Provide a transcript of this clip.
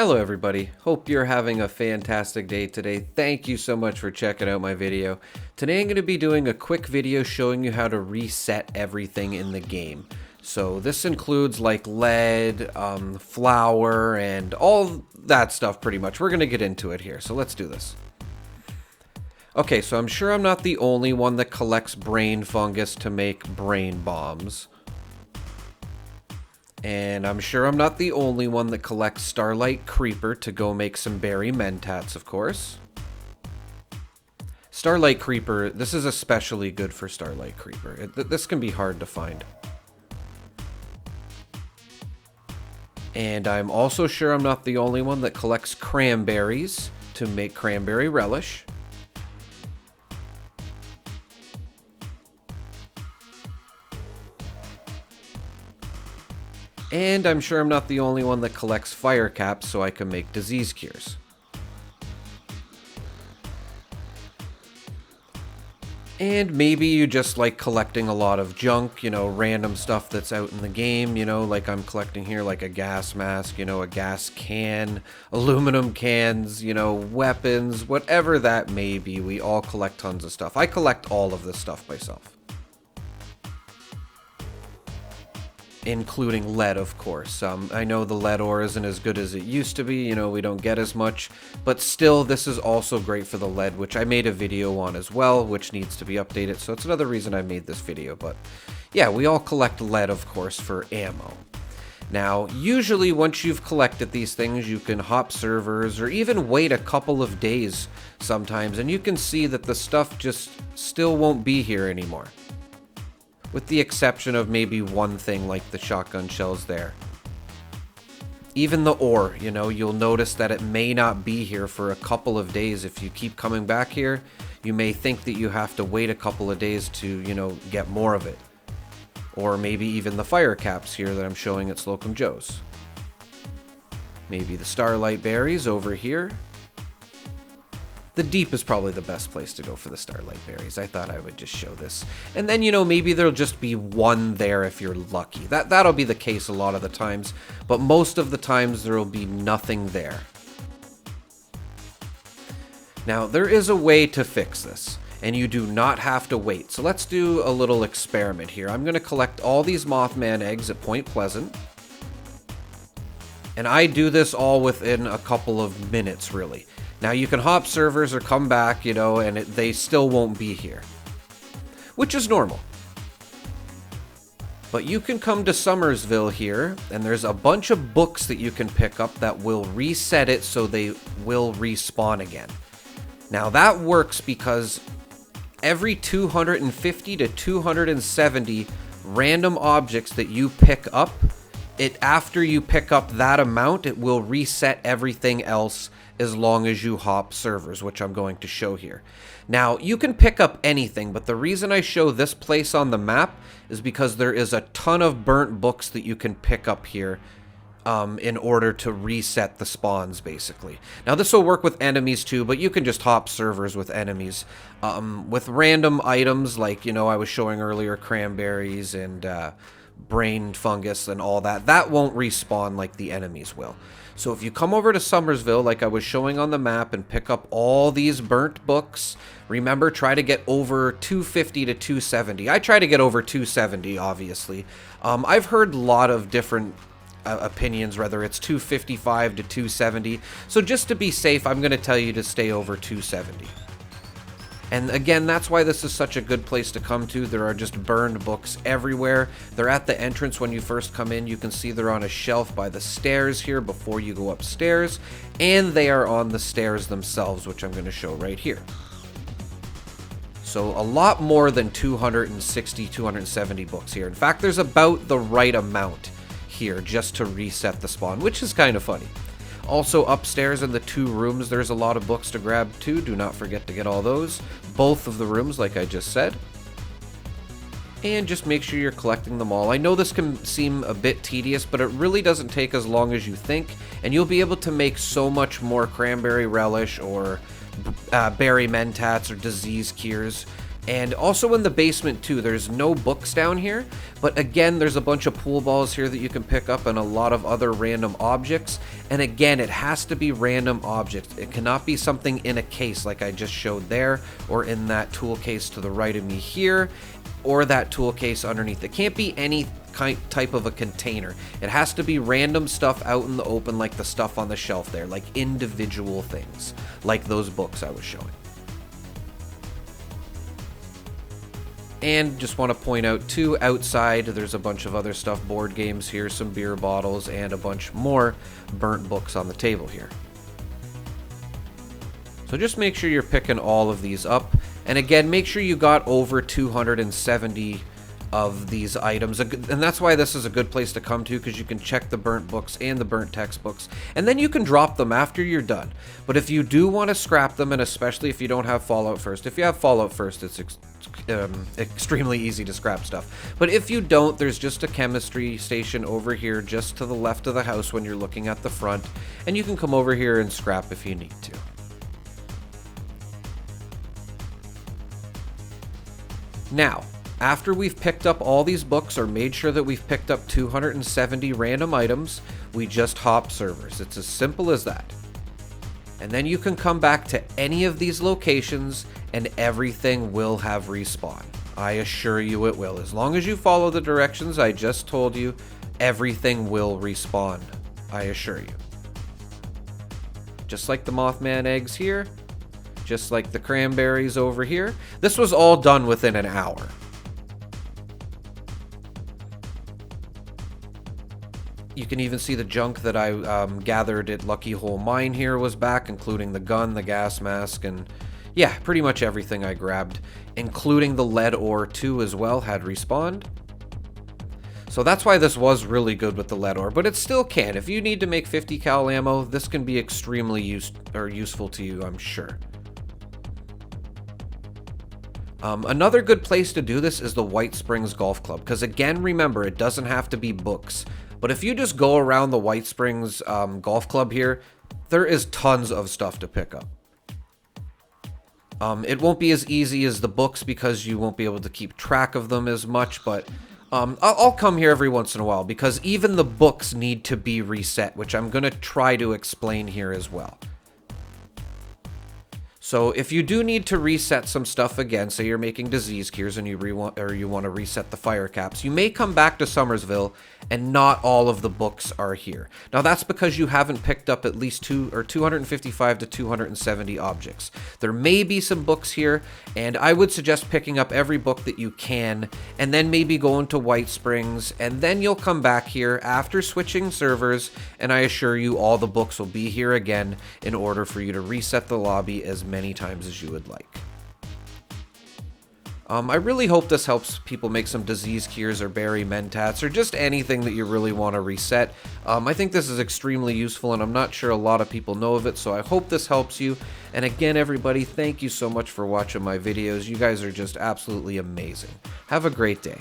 Hello everybody, hope you're having a fantastic day today. Thank you so much for checking out my video. Today I'm going to be doing a quick video showing you how to reset everything in the game. So this includes like lead, flour, and all that stuff pretty much. We're going to get into it here, so let's do this. Okay, so I'm sure I'm not the only one that collects brain fungus to make brain bombs. And I'm sure I'm not the only one that collects Starlight Creeper to go make some berry mentats, of course. Starlight Creeper, this is especially good for Starlight Creeper. This can be hard to find. And I'm also sure I'm not the only one that collects cranberries to make cranberry relish. And I'm sure I'm not the only one that collects fire caps so I can make disease cures. And maybe you just like collecting a lot of junk, you know, random stuff that's out in the game, you know, like I'm collecting here like a gas mask, you know, a gas can, aluminum cans, you know, weapons, whatever that may be. We all collect tons of stuff. I collect all of this stuff myself. Including lead, of course. I know the lead ore isn't as good as it used to be, you know, we don't get as much, but still this is also great for the lead, which I made a video on as well, which needs to be updated, so it's another reason I made this video. But yeah, we all collect lead, of course, for ammo. Now, usually once you've collected these things, you can hop servers or even wait a couple of days sometimes, and you can see that the stuff just still won't be here anymore. With the exception of maybe one thing like the shotgun shells there. Even the ore, you know, you'll notice that it may not be here for a couple of days. If you keep coming back here, you may think that you have to wait a couple of days to, you know, get more of it. Or maybe even the fire caps here that I'm showing at Slocum Joe's. Maybe the Starlight Berries over here. The deep is probably the best place to go for the Starlight Berries. I thought I would just show this. And then, you know, maybe there'll just be one there if you're lucky. That'll be the case a lot of the times, but most of the times there'll be nothing there. Now, there is a way to fix this, and you do not have to wait. So let's do a little experiment here. I'm going to collect all these Mothman eggs at Point Pleasant. And I do this all within a couple of minutes, really. Now, you can hop servers or come back, you know, and they still won't be here. Which is normal. But you can come to Summersville here, and there's a bunch of books that you can pick up that will reset it so they will respawn again. Now, that works because every 250 to 270 random objects that you pick up, after you pick up that amount, it will reset everything else as long as you hop servers, which I'm going to show here. Now, you can pick up anything, but the reason I show this place on the map is because there is a ton of burnt books that you can pick up here in order to reset the spawns, basically. Now, this will work with enemies too, but you can just hop servers with enemies. With random items, like, you know, I was showing earlier, cranberries and brain fungus and all that, that won't respawn like the enemies will. So if you come over to Summersville, like I was showing on the map, and pick up all these burnt books, remember, try to get over 250 to 270. I try to get over 270, obviously. I've heard a lot of different opinions, whether it's 255 to 270. So just to be safe, I'm going to tell you to stay over 270. And again, that's why this is such a good place to come to. There are just burned books everywhere. They're at the entrance when you first come in. You can see they're on a shelf by the stairs here before you go upstairs. And they are on the stairs themselves, which I'm going to show right here. So a lot more than 260, 270 books here. In fact, there's about the right amount here just to reset the spawn, which is kind of funny. Also, upstairs in the two rooms, there's a lot of books to grab too. Do not forget to get all those. Both of the rooms, like I just said. And just make sure you're collecting them all. I know this can seem a bit tedious, but it really doesn't take as long as you think. And you'll be able to make so much more cranberry relish or berry mentats or disease cures And also in the basement too, there's no books down here, but again, there's a bunch of pool balls here that you can pick up and a lot of other random objects. And again, it has to be random objects. It cannot be something in a case like I just showed there, or in that tool case to the right of me here, or that tool case underneath. It can't be any type of a container. It has to be random stuff out in the open, like the stuff on the shelf there, like individual things, like those books I was showing. And just want to point out too, outside there's a bunch of other stuff, board games here, some beer bottles, and a bunch more burnt books on the table here. So just make sure you're picking all of these up. And again, make sure you got over 270 of these items. And that's why this is a good place to come to, because you can check the burnt books and the burnt textbooks, and then you can drop them after you're done. But if you do want to scrap them, and especially if you don't have Fallout First, if you have Fallout First, it's extremely easy to scrap stuff. But if you don't, there's just a chemistry station over here just to the left of the house when you're looking at the front, and you can come over here and scrap if you need to. Now, after we've picked up all these books, or made sure that we've picked up 270 random items, we just hop servers. It's as simple as that. And then you can come back to any of these locations and everything will have respawn. I assure you it will. As long as you follow the directions I just told you, everything will respawn. I assure you. Just like the Mothman eggs here, just like the cranberries over here. This was all done within an hour. You can even see the junk that I gathered at Lucky Hole Mine here was back, including the gun, the gas mask, and yeah, pretty much everything I grabbed, including the lead ore too as well, had respawned. So that's why this was really good with the lead ore, but it still can. If you need to make 50 cal ammo, this can be extremely useful to you, I'm sure. Another good place to do this is the White Springs Golf Club, because again, remember, it doesn't have to be books. But if you just go around the White Springs Golf Club here, there is tons of stuff to pick up. It won't be as easy as the books because you won't be able to keep track of them as much, but I'll come here every once in a while because even the books need to be reset, which I'm going to try to explain here as well. So if you do need to reset some stuff again, say you're making disease cures and you want to reset the fire caps, you may come back to Summersville and not all of the books are here. Now that's because you haven't picked up at least 255 to 270 objects. There may be some books here, and I would suggest picking up every book that you can, and then maybe going to White Springs, and then you'll come back here after switching servers, and I assure you all the books will be here again in order for you to reset the lobby as many times as you would like. I really hope this helps people make some disease cures or berry mentats or just anything that you really want to reset. I think this is extremely useful and I'm not sure a lot of people know of it, so I hope this helps you. And again, everybody, thank you so much for watching my videos. You guys are just absolutely amazing. Have a great day.